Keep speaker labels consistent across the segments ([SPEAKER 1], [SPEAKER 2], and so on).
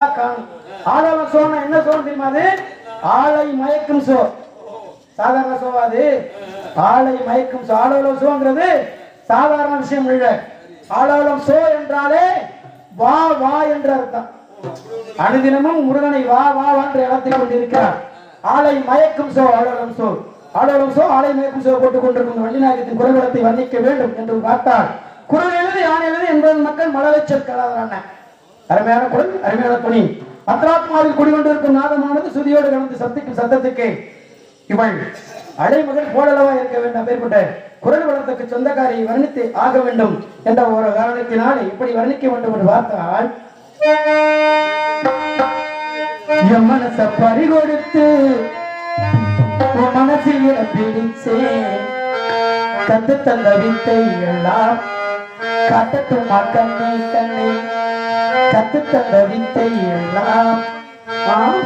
[SPEAKER 1] ஆளவன் சோனா என்ன சோன்னு தெரியுமா? அது ஆளை மயக்கும் சோ. சாதாரண சோவாது ஆளை மயக்கும் சோ. ஆளவலம் சோங்கிறது சாதாரண விஷயம் இல்லை. ஆளவலம் சோ என்றாலே வா வா என்ற அர்த்தம். அனுதினமும் முருகனை வா வா என்று இடத்தில் கொண்டிருக்கிறார். ஆளை மயக்கும் சோ ஆளவலம் சோ. ஆளவலம் சோ ஆளை மயக்கும் சோ போட்டுக் கொண்டிருக்கும் வள்ளிநாயகத்தின் குரல்வளத்தை வர்ணிக்க வேண்டும் என்று பார்த்தால் குரல் எழுது யானை எழுது என்பது மக்கள் மலரச்சல் கலாதான அருமையான குரல், அருமையான துணி. அத்ராத்மாவில் குடிகொண்டிருக்கும் நாதமானது சுதியோடு கலந்து சத்திக்கும் சத்தத்துக்கு இவள் அடைமகள் போலளவா இருக்க வேண்டும். அப்பேற்பட்ட குரல் வளத்துக்கு சொந்தக்காரியை வர்ணித்து ஆக வேண்டும் என்ற ஒரு காரணத்தினால் இப்படி வர்ணிக்க வேண்டும் என்று பார்த்தால் என் மனச பறிகொடுத்து மனசில் பிடிச்சே கத்து தந்த வித்தை எல்லாம் காட்டட்டுமா கண்ணே கண்ணே கத்து தந்த வித்தை எல்லாம்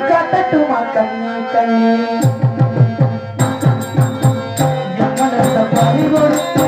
[SPEAKER 1] காட்டட்டுமா கண்ணே கண்ணே என் மனச பறிகொடுத்து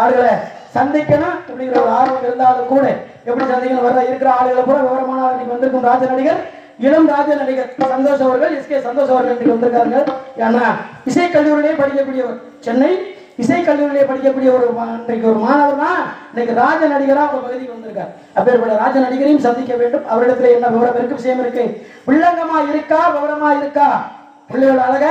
[SPEAKER 1] ஆளுகளை சந்திக்கணும் அப்படிங்கிற ஒரு ஆர்வம் இருந்தாலும் கூட எப்படி சந்திக்கணும் வர இருக்கிற ஆளுகளை கூட விவரமான இன்னைக்கு வந்திருக்கும் ராஜ நடிகர் இளம் ராஜ நடிகர் சந்தோஷ் அவர்கள் எஸ்கே சந்தோஷ் அவர்கள் இன்னைக்கு வந்திருக்காங்க. ஏன்னா இசைக்கல்லூரிலே படிக்கக்கூடியவர், சென்னை இசைக்கல்லூரிலே படிக்கக்கூடிய ஒரு மாணவர் தான் இன்னைக்கு ராஜ நடிகரா உங்க பகுதிக்கு வந்திருக்கார். அப்பேற்பட்ட ராஜ நடிகரையும் சந்திக்க வேண்டும். அவரிடத்துல என்ன விவரம் இருக்கு, விஷயம் இருக்கு, வில்லங்கமா இருக்கா விவரமா இருக்கா, பிள்ளைகள் அழக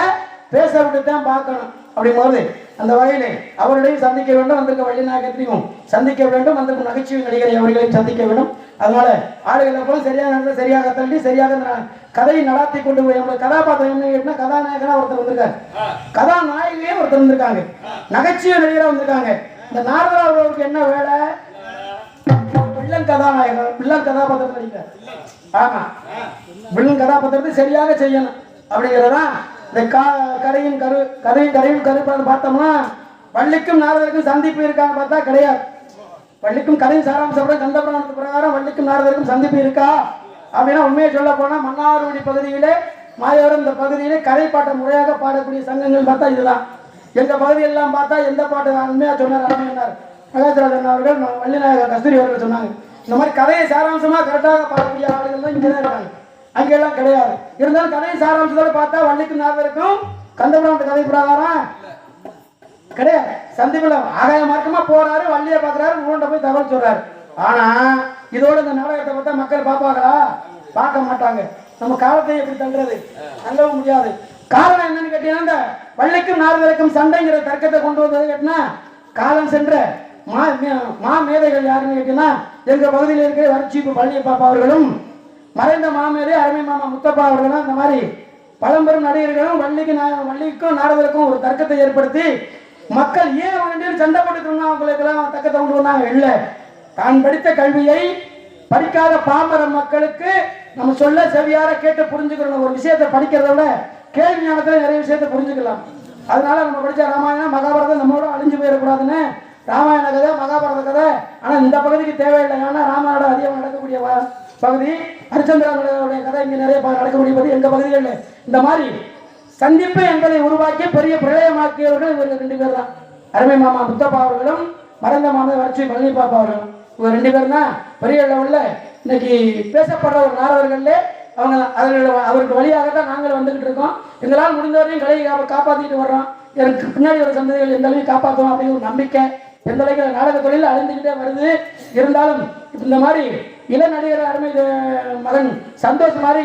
[SPEAKER 1] பேச விட்டு தான் பார்க்கணும். அப்படிங்கும்போது அந்த வகையிலே அவர்களையும் சந்திக்க வேண்டும், வந்திருக்க வள்ளிநாயகத்தையும் சந்திக்க வேண்டும், வந்திருக்கும் நகைச்சுவை நடிகரை அவர்களையும் சந்திக்க வேண்டும். அதனால ஆளுகளை போல சரியாக நடந்த சரியாக தள்ளி சரியாக கதையை நடாத்தி கொண்டு போய் நம்ம கதாபாத்திரம் என்ன கதாநாயகனா ஒருத்தர் வந்திருக்காரு, கதாநாயகியே ஒருத்தர் வந்திருக்காங்க, நகைச்சுவை நடிகரா வந்திருக்காங்க. இந்த நாரதா அவர்களுக்கு என்ன வேலை? வில்லன் கதாநாயகன், வில்லன் கதாபாத்திரம் நடிக்கிறார். ஆமா, வில்லன் கதாபாத்திரத்தை சரியாக செய்யணும் அப்படிங்கிறதா இந்த கதையும் கரு பார்த்தோம்னா வள்ளிக்கும் நாரதருக்கும் சந்திப்பு இருக்கான்னு பார்த்தா கிடையாது. வள்ளிக்கும் கதை சாராம்சம் கந்தபுராணத்து பிரகாரம் வள்ளிக்கும் நாரதருக்கும் சந்திப்பு இருக்கா அப்படின்னா உண்மையை சொல்ல போனா மன்னார்குடி பகுதியிலே மாயவரம் இந்த பகுதியிலே கதை பாட்டை முறையாக பாடக்கூடிய சங்கங்கள் பார்த்தா இதுதான். எங்க பகுதியெல்லாம் பார்த்தா எந்த பாட்டு உண்மையா சொன்னார் அருமையார் மகாஜராஜன் அவர்கள் வள்ளிநாயகர் கஸ்தூரி அவர்கள் சொன்னாங்க. இந்த மாதிரி கதையை சாராம்சமா கரெக்டாக பாடக்கூடிய ஆளுகள் தான் இங்கே தான் இருக்காங்க, அங்கெல்லாம் கிடையாது. இருந்தாலும் கதை சாராம்சத்தோட பார்த்தா வள்ளிக்கும் நாரதருக்கும் கந்தபுராணத்து கதை பிரகாரம் கிடையாது. சந்திப்புல ஆகாய மார்க்கமா போறாரு, வள்ளியை பாக்குறாரு, ஊண்ட போய் தகவல் சொல்றாரு. ஆனா இதோட இந்த நாடகத்தை பார்த்தா மக்கள் பார்ப்பாங்களா? பார்க்க மாட்டாங்க. நம்ம காலத்தை எப்படி தள்ளுறது? தள்ளவும் முடியாது. காரணம் என்னன்னு கேட்டீங்கன்னா இந்த வள்ளிக்கும் நாரதருக்கும் சண்டைங்கிற தர்க்கத்தை கொண்டு வந்தது கேட்டீங்கன்னா காலம் சென்ற மா மேதைகள் யாருன்னு கேட்டீங்கன்னா எங்க பகுதியில் இருக்கிற வரிச்சீப்பு பழனியப்பாப்பா அவர்களும் மறைந்த மாமேதை அருமை மாமா முத்தப்பா அவர்களும் இந்த மாதிரி பழம்பெரும் நடிகர்களும் வள்ளிக்கும் நாரதருக்கும் ஒரு தர்க்கத்தை ஏற்படுத்தி மக்கள் ஏன் வேண்டிய சண்டை போட்டு அவங்களுக்கெல்லாம் தக்கத்தை கொண்டு வந்தாங்க. இல்லை, தான் படித்த கல்வியை படிக்காத பாமர மக்களுக்கு நம்ம சொல்ல செவியார கேட்டு புரிஞ்சுக்கணும். ஒரு விஷயத்தை படிக்கிறத விட கேள்வி ஞானத்துல நிறைய விஷயத்தை புரிஞ்சுக்கலாம். அதனால நம்ம படிச்ச ராமாயணம் மகாபாரதம் நம்மளோட அழிஞ்சு போயிடக்கூடாதுன்னு ராமாயண கதை மகாபாரத கதை. ஆனா இந்த பகுதிக்கு தேவையில்லை. ஏன்னா ராமாயணம் அதிகம் நடக்கக்கூடிய பகுதி, ஹரிச்சந்திரனுடைய கதை இங்க நிறைய நடக்கக்கூடிய பகுதி எங்க பகுதிகளில். இந்த மாதிரி சந்திப்பு என்பதை உருவாக்கி பெரிய பிரளயமாக்கியவர்கள் இவர்கள் 2 பேர் தான். அருமை மாமா முத்தப்பா அவர்களும் மறைந்த மாமா வரிச்சி பழனிப்பாப்பா அவர்களும். இவங்க 2 பேர் தான் பெரிய லெவல்ல இன்னைக்கு பேசப்படுற ஒரு நாரதர்கள்ல அவங்க. அவருக்கு வழியாக தான் நாங்கள் வந்துகிட்டு இருக்கோம். எங்களால் முடிந்தவரையும் கலையை காப்பாற்றிட்டு வர்றோம். எனக்கு பின்னாடி ஒரு சந்ததிகள் எந்த அளவுக்கு காப்பாற்றுவோம் அப்படின்னு ஒரு நம்பிக்கை எந்த அளவுக்கு நாடக தொழில் அழிந்துகிட்டே வருது. இருந்தாலும் இந்த மாதிரி இள நடிகர் அருமை மகன் சந்தோஷ் மாதிரி